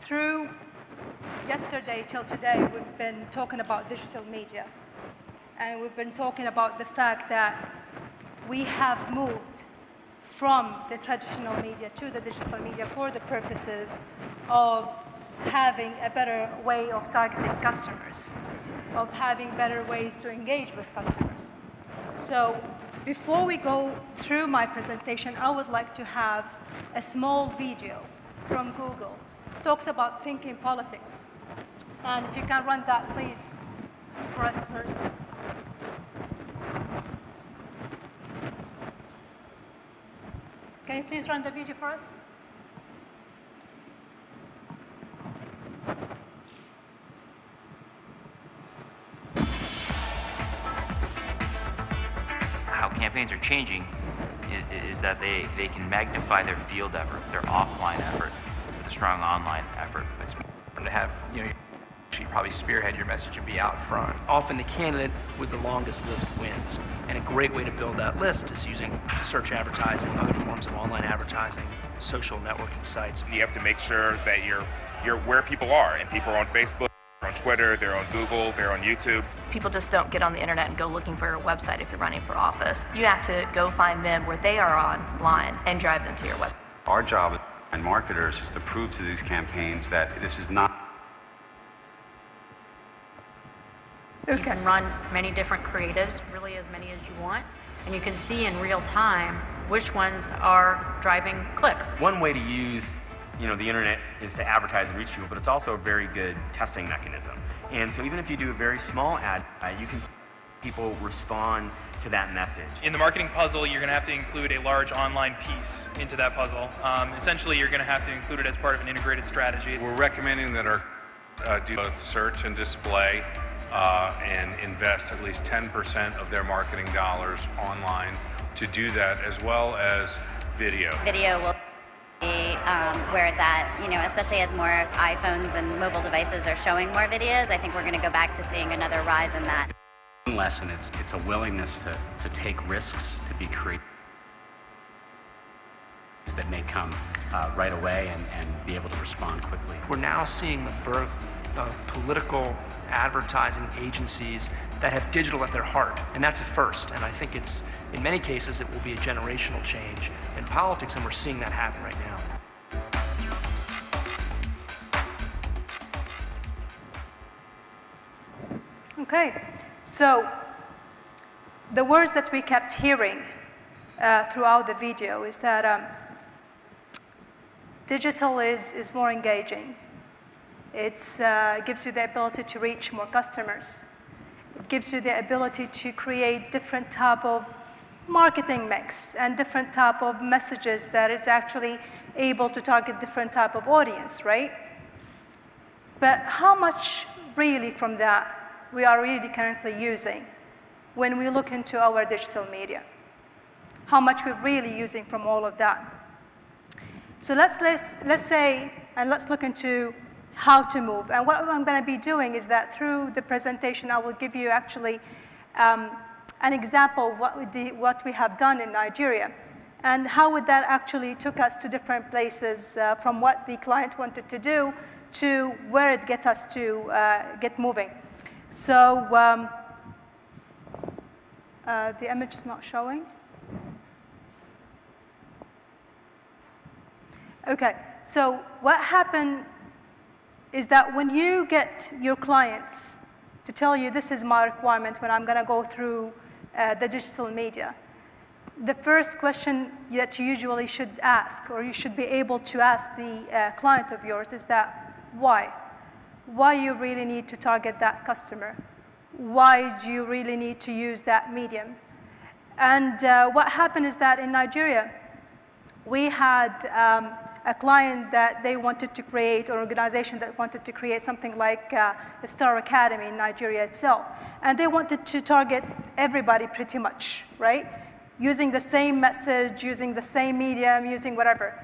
through yesterday till today, we've been talking about digital media. And we've been talking about the fact that we have moved from the traditional media to the digital media for the purposes of having a better way of targeting customers, of having better ways to engage with customers. So before we go through my presentation, I would like to have a small video from Google. It talks about thinking politics. And if you can run that, please, for us first. Can you please run the video for us? How campaigns are changing is that they can magnify their field effort, their offline effort, with a strong online effort. It's important to have, actually probably spearhead your message and be out front. Often the candidate with the longest list wins. And a great way to build that list is using search advertising, other forms of online advertising, social networking sites. You have to make sure that you're where people are, and people are on Facebook, they're on Twitter, they're on Google, they're on YouTube. People just don't get on the internet and go looking for a website if you're running for office. You have to go find them where they are online and drive them to your website. Our job as marketers is to prove to these campaigns that this is not. You can run many different creatives, really as many as you want, and you can see in real time which ones are driving clicks. One way to use the internet is to advertise and reach people, but it's also a very good testing mechanism. And so even if you do a very small ad, you can see people respond to that message. In the marketing puzzle, you're going to have to include a large online piece into that puzzle. Essentially, you're going to have to include it as part of an integrated strategy. We're recommending that our do both search and display and invest at least 10% of their marketing dollars online to do that, as well as video. Video will be where it's at, especially as more iPhones and mobile devices are showing more videos. I think we're going to go back to seeing another rise in that. One lesson, it's a willingness to take risks, to be creative, that may come right away and be able to respond quickly. We're now seeing the birth of political advertising agencies that have digital at their heart, and that's a first. And I think in many cases, it will be a generational change in politics, and we're seeing that happen right now. Okay, so the words that we kept hearing throughout the video is that digital is more engaging. It gives you the ability to reach more customers. It gives you the ability to create different type of marketing mix and different type of messages that is actually able to target different type of audience, right? But how much really from that we are really currently using when we look into our digital media? How much we're really using from all of that? So let's say, and let's look into how to move. And what I'm going to be doing is that through the presentation, I will give you actually an example of what we have done in Nigeria and how would that actually took us to different places from what the client wanted to do to where it gets us to get moving. So the image is not showing. Okay, so what happened is that when you get your clients to tell you this is my requirement when I'm going to go through the digital media, the first question that you usually should ask, or you should be able to ask the client of yours, is that why? Why you really need to target that customer? Why do you really need to use that medium? And what happened is that in Nigeria, we had a client that they wanted to create, or an organization that wanted to create something like the Star Academy in Nigeria itself. And they wanted to target everybody pretty much, right? Using the same message, using the same medium, using whatever.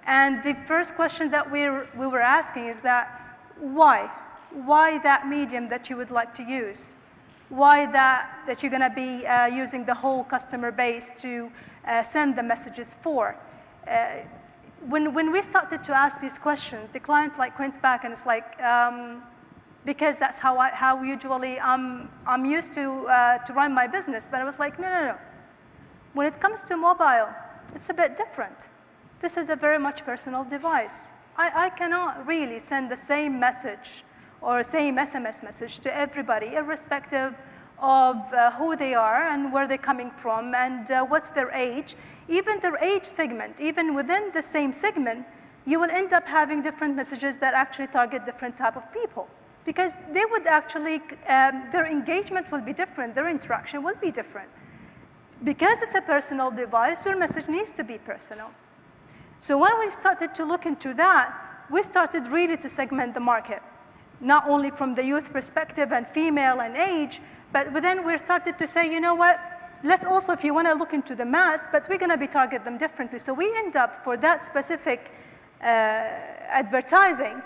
And the first question that we were asking is that, why? Why that medium that you would like to use? Why that you're gonna be using the whole customer base to send the messages for? when we started to ask these questions, the client like went back and it's like, because that's how usually I'm used to run my business. But I was like, no. When it comes to mobile, it's a bit different. This is a very much personal device. I cannot really send the same message or same SMS message to everybody, irrespective of who they are and where they're coming from and what's their age. Even their age segment, even within the same segment, you will end up having different messages that actually target different type of people. Because they would actually, their engagement will be different, their interaction will be different. Because it's a personal device, your message needs to be personal. So when we started to look into that, we started really to segment the market, not only from the youth perspective and female and age, but then we started to say, you know what, let's also, if you want to look into the mass, but we're going to be target them differently. So we end up, for that specific advertising,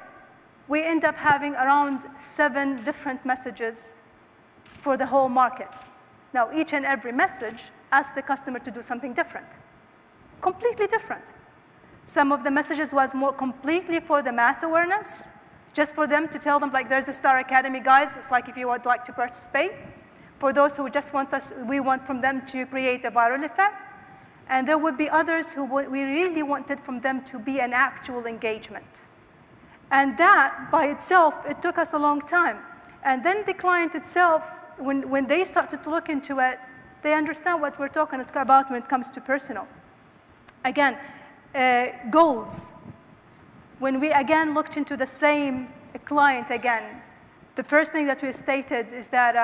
we end up having around 7 different messages for the whole market. Now, each and every message asks the customer to do something different, completely different. Some of the messages was more completely for the mass awareness, just for them to tell them, like, there's a Star Academy, guys. It's like if you would like to participate. For those who just want us, we want from them to create a viral effect. And there would be others who we really wanted from them to be an actual engagement. And that, by itself, it took us a long time. And then the client itself, when they started to look into it, they understand what we're talking about when it comes to personal. Again, goals. When we again looked into the same client again, the first thing that we stated is that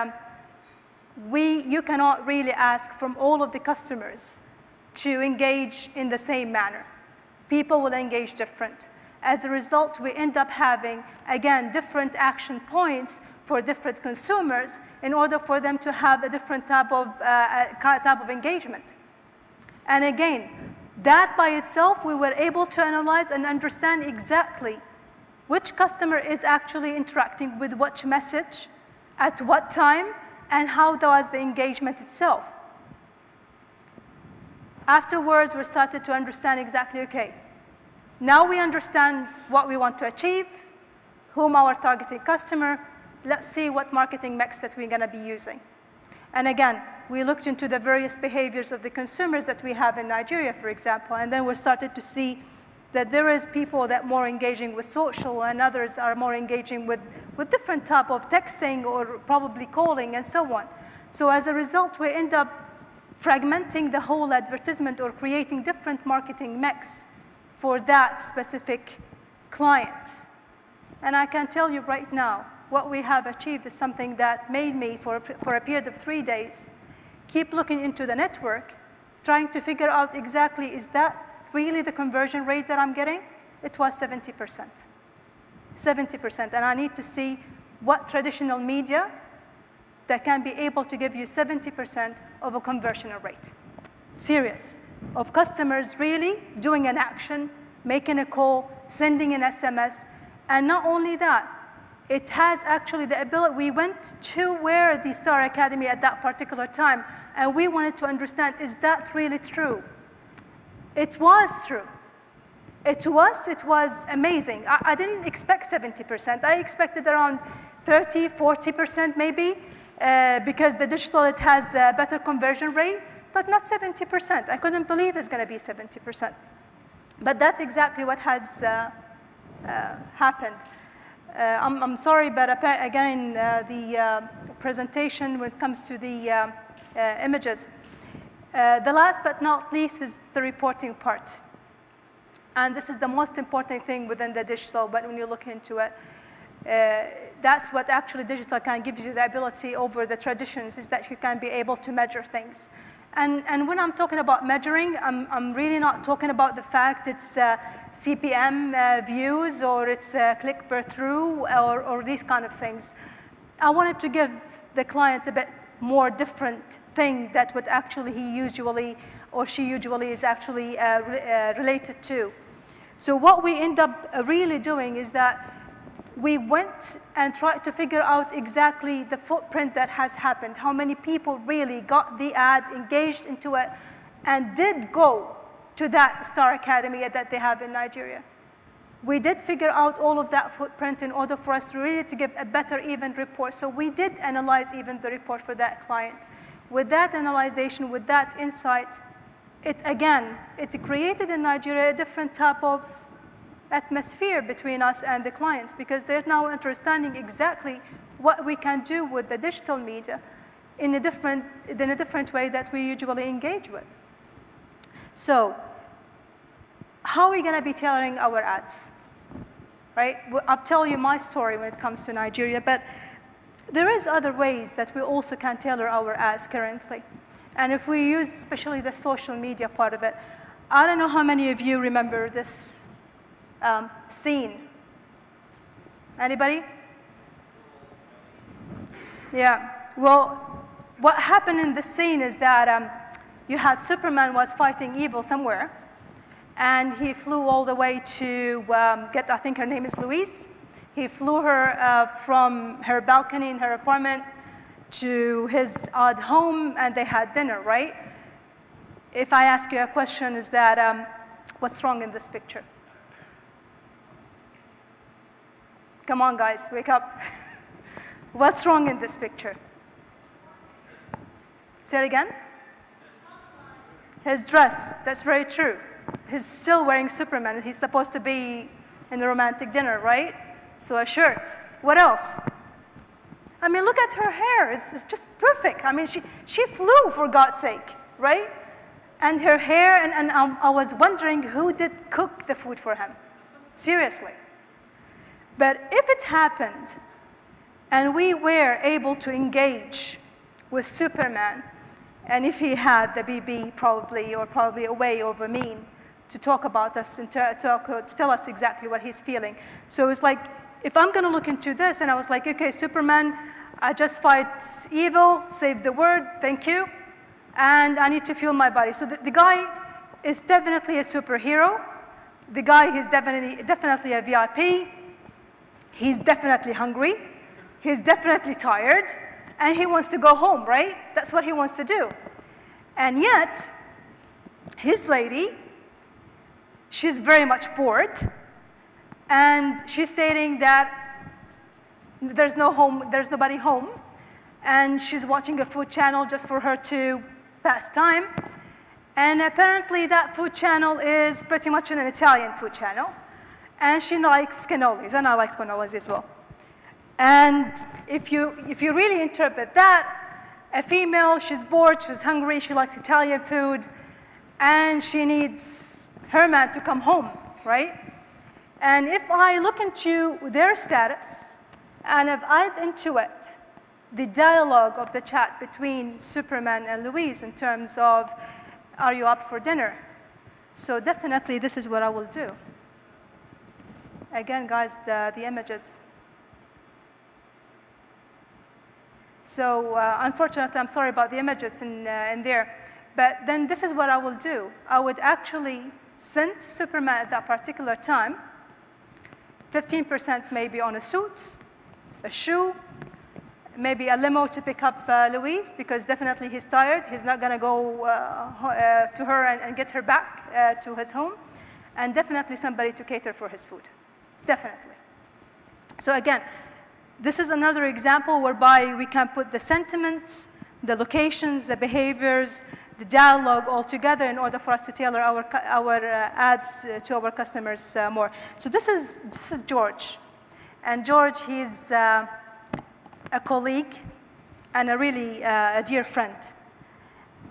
you cannot really ask from all of the customers to engage in the same manner. People will engage different. As a result, we end up having, again, different action points for different consumers in order for them to have a different type of engagement. And again, that by itself, we were able to analyze and understand exactly which customer is actually interacting with which message, at what time, and how was the engagement itself. Afterwards, we started to understand exactly, okay, now we understand what we want to achieve, whom our targeting customer, let's see what marketing mix that we're gonna be using. And again, we looked into the various behaviors of the consumers that we have in Nigeria, for example, and then we started to see that there is people that are more engaging with social and others are more engaging with different type of texting or probably calling and so on. So as a result, we end up fragmenting the whole advertisement or creating different marketing mix for that specific client. And I can tell you right now, what we have achieved is something that made me, for a period of 3 days, keep looking into the network, trying to figure out exactly, is that really the conversion rate that I'm getting? It was 70%. 70%, and I need to see what traditional media that can be able to give you 70% of a conversion rate. Serious. Of customers really doing an action, making a call, sending an SMS, and not only that, it has actually the ability, we went to where the Star Academy at that particular time, and we wanted to understand, is that really true? It was true. It was amazing. I didn't expect 70%. I expected around 30, 40% maybe, because the digital, it has a better conversion rate, but not 70%. I couldn't believe it's gonna be 70%. But that's exactly what has happened. I'm sorry, but again, the presentation when it comes to the images, the last but not least is the reporting part. And this is the most important thing within the digital, but when you look into it, that's what actually digital can give you the ability over the traditions, is that you can be able to measure things. And when I'm talking about measuring, I'm really not talking about the fact it's CPM views or it's click per through or these kind of things. I wanted to give the client a bit more different thing that would actually he usually or she usually is actually related to. So what we end up really doing is that we went and tried to figure out exactly the footprint that has happened, how many people really got the ad, engaged into it, and did go to that Star Academy that they have in Nigeria. We did figure out all of that footprint in order for us really to give a better even report. So we did analyze even the report for that client. With that analyzation, with that insight, it created in Nigeria a different type of atmosphere between us and the clients, because they're now understanding exactly what we can do with the digital media in a different way that we usually engage with. So how are we going to be tailoring our ads? Right? I'll tell you my story when it comes to Nigeria, but there is other ways that we also can tailor our ads currently. And if we use especially the social media part of it, I don't know how many of you remember this scene. Anybody? Yeah. Well, what happened in the scene is that you had Superman was fighting evil somewhere, and he flew all the way to get, I think her name is Louise. He flew her from her balcony in her apartment to his odd home, and they had dinner, right? If I ask you a question, is that what's wrong in this picture? Come on, guys, wake up. What's wrong in this picture? Say it again? His dress, that's very true. He's still wearing Superman. He's supposed to be in a romantic dinner, right? So a shirt. What else? I mean, look at her hair. It's just perfect. I mean, she flew, for God's sake, right? And her hair, and I was wondering who did cook the food for him. Seriously. But if it happened, and we were able to engage with Superman, and if he had the BB probably, or probably a way over mean, to talk about us and to tell us exactly what he's feeling. So it's like, if I'm going to look into this, and I was like, okay, Superman, I just fight evil, save the world, thank you, and I need to fuel my body. So the guy is definitely a superhero. The guy is definitely a VIP. He's definitely hungry. He's definitely tired, and he wants to go home, right? That's what he wants to do. And yet, his lady, she's very much bored, and she's stating that there's nobody home, and she's watching a food channel just for her to pass time. And apparently that food channel is pretty much an Italian food channel, and she likes cannolis, and I like cannolis as well. And if you really interpret that, a female, she's bored, she's hungry, she likes Italian food, and she needs her man to come home, right? And if I look into their status, and if I add into it the dialogue of the chat between Superman and Louise in terms of, are you up for dinner? So definitely this is what I will do. Again, guys, the images. So unfortunately, I'm sorry about the images in there. But then this is what I will do. I would actually send to Superman at that particular time 15% maybe on a suit, a shoe, maybe a limo to pick up Louise, because definitely he's tired. He's not going to go to her and get her back to his home. And definitely somebody to cater for his food. Definitely. So again, this is another example whereby we can put the sentiments, the locations, the behaviors, the dialogue all together in order for us to tailor our ads to our customers more. So this is George. And George, he's a colleague and a really a dear friend.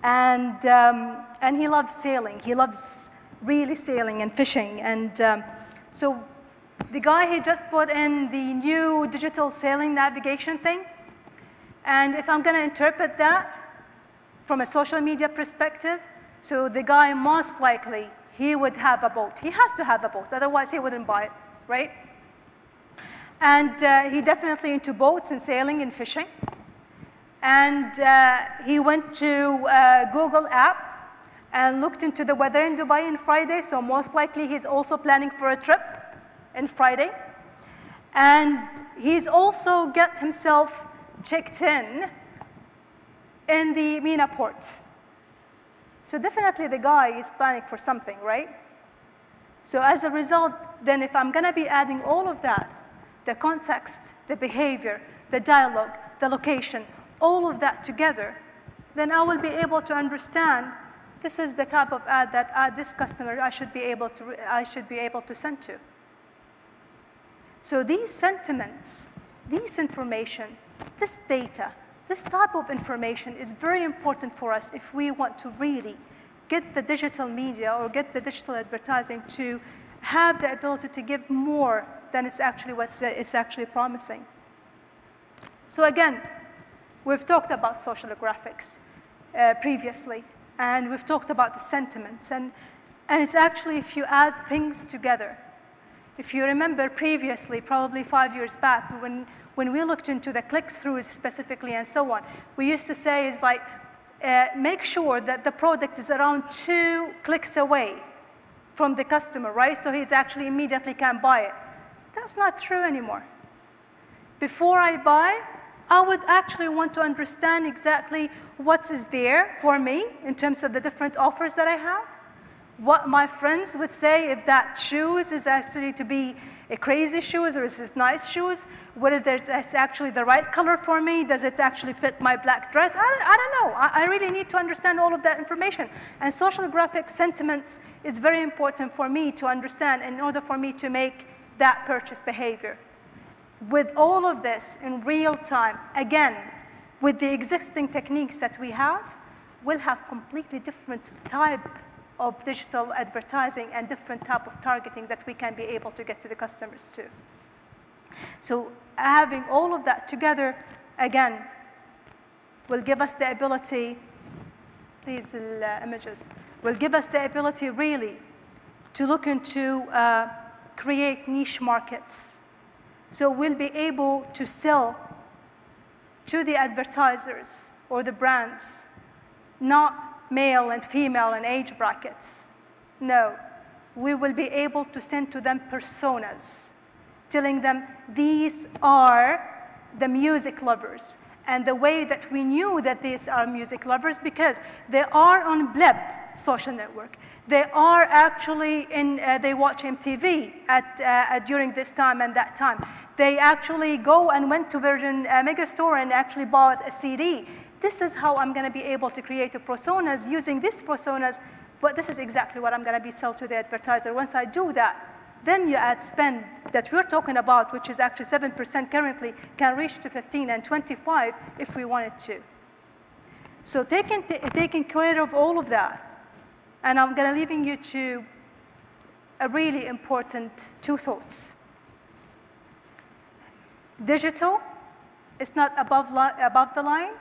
And he loves sailing. He loves really sailing and fishing. And so the guy, he just put in the new digital sailing navigation thing. And if I'm going to interpret that from a social media perspective, so the guy most likely, he would have a boat. He has to have a boat, otherwise he wouldn't buy it, right? And he definitely into boats and sailing and fishing. And he went to Google app and looked into the weather in Dubai on Friday, so most likely he's also planning for a trip on Friday. And he's also got himself checked in the MENA port. So definitely the guy is planning for something, right? So as a result, then if I'm going to be adding all of that, the context, the behavior, the dialogue, the location, all of that together, then I will be able to understand this is the type of ad that this customer I should be able to send to. So these sentiments, this information, this data, this type of information is very important for us if we want to really get the digital media or get the digital advertising to have the ability to give more than it's actually promising. So again, we've talked about social graphics previously, and we've talked about the sentiments, and it's actually if you add things together. If you remember previously, probably 5 years back, when we looked into the click-throughs specifically and so on, we used to say is like, make sure that the product is around 2 clicks away from the customer, right? So he's actually immediately can buy it. That's not true anymore. Before I buy, I would actually want to understand exactly what is there for me in terms of the different offers that I have, what my friends would say if that shoes is actually to be a crazy shoes or is it nice shoes, whether it's actually the right color for me, does it actually fit my black dress? I don't know. I really need to understand all of that information. And social graphic sentiments is very important for me to understand in order for me to make that purchase behavior. With all of this in real time, again, with the existing techniques that we have, we'll have completely different type of digital advertising and different type of targeting that we can be able to get to the customers too. So having all of that together, again, will give us the ability, please the images, will give us the ability really to look into create niche markets. So we'll be able to sell to the advertisers or the brands, not male and female and age brackets. No, we will be able to send to them personas, telling them these are the music lovers. And the way that we knew that these are music lovers because they are on Blip social network. They are actually they watch MTV during this time and that time. They actually go and went to Virgin Megastore and actually bought a CD. This is how I'm going to be able to create a personas using these personas, but this is exactly what I'm going to be sell to the advertiser. Once I do that, then your ad spend that we're talking about, which is actually 7% currently, can reach to 15 and 25 if we wanted to. So taking care of all of that, and I'm going to leaving you to a really important 2 thoughts. Digital is not above the line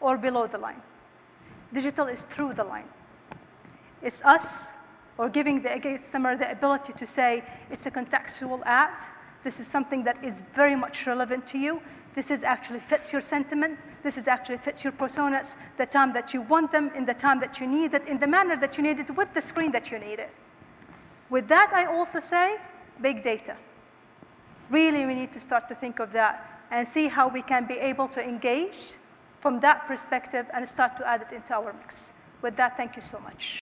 or below the line. Digital is through the line. It's us or giving the customer the ability to say, it's a contextual ad. This is something that is very much relevant to you. This is actually fits your sentiment. This is actually fits your personas, the time that you want them, in the time that you need it, in the manner that you need it, with the screen that you need it. With that, I also say big data. Really, we need to start to think of that and see how we can be able to engage from that perspective and start to add it into our mix. With that, thank you so much.